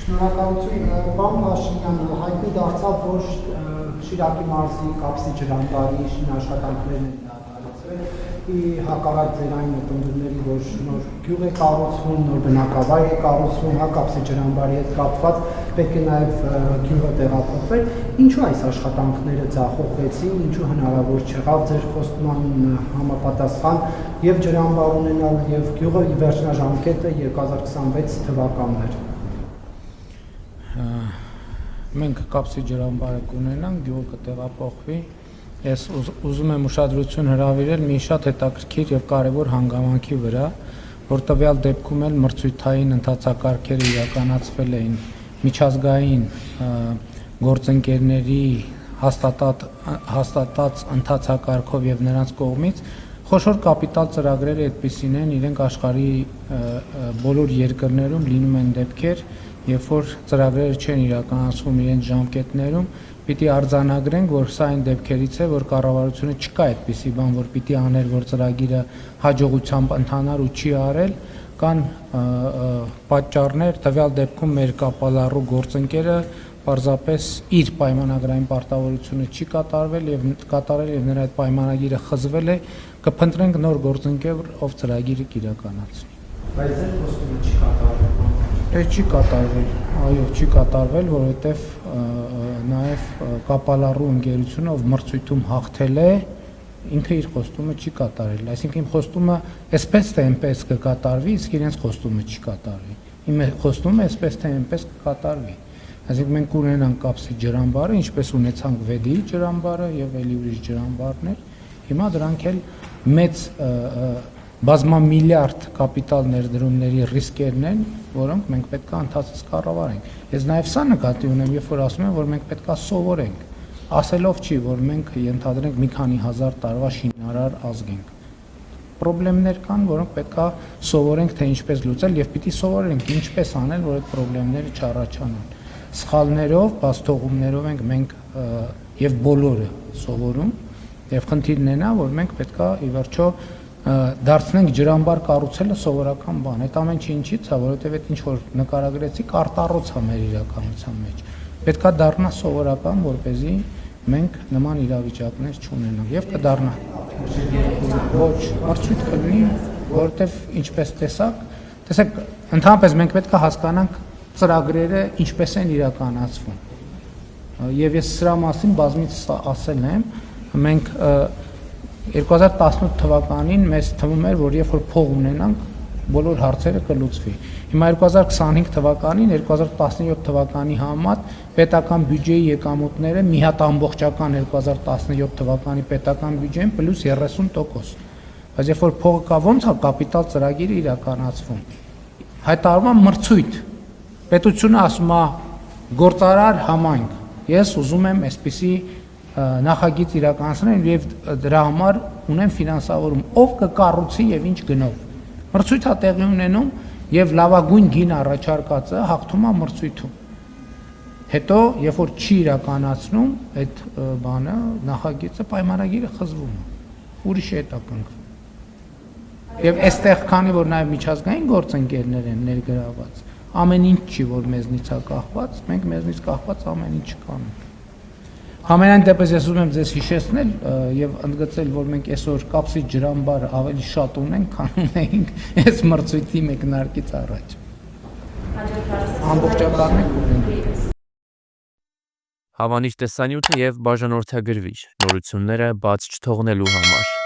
Շնորհակալություն, պարոն Փաշինյան, հայտնի դարձավ, որ Շիրակի մարզի Կապսի ջրամբարի աշխատանքներն են իրականացվել, հակառակ ձեր այն մտնդումների, որ նոր գյուղ է կառուցվում, նոր բնակավայր է կառուցվում, Կապսի ջրամբարի հետ կապված, պետք է նաև գյուղը տեղափոխվել, ինչու այս աշխատանքները ձախողվեցին, ինչու հնարավոր չեղավ ձեր խոստման համապատասխան եւ ջրամբար ունենալ եւ գյուղը վերջնաժամկետը 2026 թվականն էր։ Մենք Կապսի ջրամբարը կունենանք, գյուղը կտեղափոխվի։ Ես ուզում եմ ուշադրություն հրավիրել մի շատ հետաքրքիր եւ կարեւոր հանգամանքի վրա, որ տվյալ դեպքում էլ մրցույթային ընթացակարգերը իրականացվել էին միջազգային գործընկերների հաստատած ընթացակարգով եւ նրանց կողմից խոշոր կապիտալ ծրագրերը այդպիսին են, իրենք աշխարհի բոլոր երկրներում լինում են դեպքեր, երբ որ ծրագրերը չեն իրականացվում իրենց ժամկետներում, պիտի արձանագրենք, որ սա այն դեպքերից է, որ կառավարությունը չկա այդպիսի բան, որ պիտի աներ, որ ծրագիրը հաջողությամբ ընթանար ու չի արել, կան պատճառներ, տվյալ դեպքում մեր կապալառու գործընկերը պարզապես իր պայմանագրային պարտավորությունը չի կատարել եւ նրա այդ պայմանագիրը խզվել է, կփնտրենք նոր գործընկեր, ով ծրագիրը կիրականացնի։ Բայց ձեր խոստումը չի կատարվել։ Չի կատարվել, այո, չի կատարվել, որովհետև նաև կապալառու ընկերությունը, ով մրցույթում հաղթել է, ինքը իր խոստումը չի կատարել, այսինքն իմ խոստումը այսպես թե այնպես կկատարվի, իսկ իրենց խոստումը չի կատարվի։ Իմ խոստումը այսպես թե այնպես կկատարվի։ Այսինքն մենք ունենանք Կապսի ջրամբարը, ինչպես ունեցանք Վեդիի ջրամբարը եւ էլի ուրիշ ջրամբարներ, հիմա դրանք էլ մեծ բազմամիլիարդ կապիտալ ներդրումների ռիսկերն են, որոնք մենք պետք է ընթացից կառավարենք։ Ես նաև սա նկատի ունեմ, երբ որ ասում եմ, որ մենք պետք է սովորենք, ասելով չի, որ մենք ենթադրենք մի քանի հազար տարվա շինարար ազգ ենք։ Պրոբլեմներ կան, որոնք պետք է սովորենք, թե ինչպես լուծել եւ պիտի սովորենք ինչպես անել, որ այդ պրոբլեմները չառաջանան։ Սխալներով, բացթողումներով ենք մենք եւ բոլորը սովորում եւ խնդիրն է նա, որ մենք պետք է ի վերջո դարձնենք ջրամբար կառուցելը սովորական բան։ Այդ ամեն ինչի ինչից է, որովհետև այդ ինչ որ նկարագրեցիք արտառոց է մեր իրականության մեջ։ Պետք է դառնա սովորական, որպեսզի մենք նման իրավիճակներ չունենանք եւ կդառնա։ Ոչ, մրցույթ կլինի, որովհետև ինչպես տեսեք, ընդհանրապես մենք պետք է հասկանանք ծրագրերը ինչպես են իրականացվում։ Եվ ես սրա մասին բազմիցս ասել եմ, մենք 2018 թվականին մեզ թվում էր, որ երբ որ փող ունենանք, բոլոր հարցերը կլուծվի։ Հիմա 2025 թվականին, 2017 թվականի համեմատ պետական բյուջեի եկամուտները մի հատ ամբողջական 2017 թվականի պետական բյուջեին պլյուս 30%։ Բայց երբ որ փողը կա, ո՞նց է կապիտալ ծրագիրը իրականացվում։ Հայտարարվում է մրցույթ։ Պետությունը ասում է գործարար համայնք։ Ես ուզում եմ այսպիսի նախագիծ իրականացնել եւ դրա համար ունեմ ֆինանսավորում, ով կկառուցի եւ ինչ գնով։ Մրցույթը տեղի ունենում եւ լավագույն գին առաջարկածը հաղթում է մրցույթում։ Հետո, երբ որ չի իրականացնում այդ բանը, նախագիծը պայմանագիրը խզվում է։ Ուրիշ է հետապնդվում։ Եվ այստեղ քանի որ նաեւ միջազգային գործընկերներ են ներգրաված, ամեն ինչ չի որ մեզնից է կախված, մենք մեզնից կախված ամեն ինչ կանենք։ Համենայն դեպս ես ուզում եմ ձեզ հիշեցնել եւ ընդգծել, որ մենք այսօր Կապսի ջրամբարը ավելի շատ ունենք, քան ունեինք այս մրցույթի մեկնարկից առաջ։ Ամբողջական ունենք։ Հավանիչ տեսանյութը եւ բաժանորդագրվիչ նորությունները բաց չթողնելու համար։